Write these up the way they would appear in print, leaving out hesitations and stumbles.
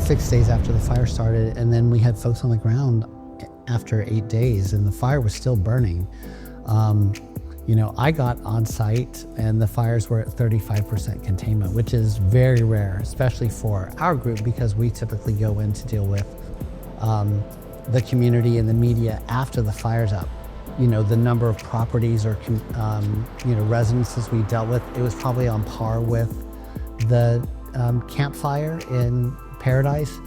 6 days after the fire started, and then we had folks on the ground after 8 days, and the fire was still burning. I got on site and the fires were at 35% containment, which is very rare, especially for our group, because we typically go in to deal with the community and the media after the fire's up. The number of properties or residences we dealt with, it was probably on par with the campfire in Paradise.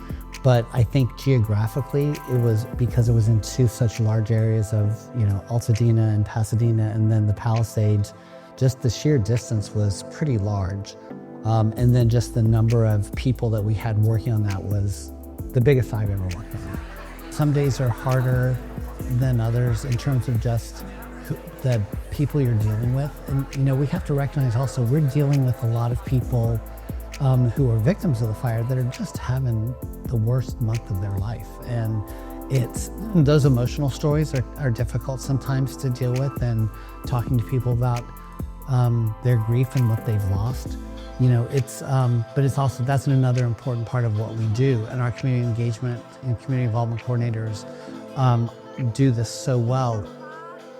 But I think geographically, it was because it was in two such large areas of, Altadena and Pasadena, and then the Palisades, just the sheer distance was pretty large. And then just the number of people that we had working on that was the biggest I've ever worked on. Some days are harder than others in terms of just the people you're dealing with. And, we have to recognize also we're dealing with a lot of people who are victims of the fire that are just having the worst month of their life. And those emotional stories are difficult sometimes to deal with, and talking to people about their grief and what they've lost. But it's also, that's another important part of what we do. And our community engagement and community involvement coordinators do this so well.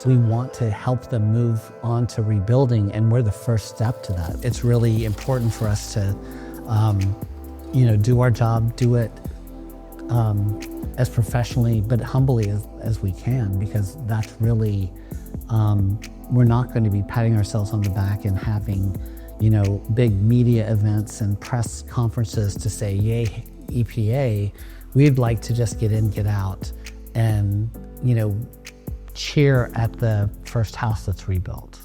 We want to help them move on to rebuilding, and we're the first step to that. It's really important for us to, do our job, do it as professionally but humbly as we can, because that's really, we're not going to be patting ourselves on the back and having, big media events and press conferences to say, yay, EPA. We'd like to just get in, get out, and, cheer at the first house that's rebuilt.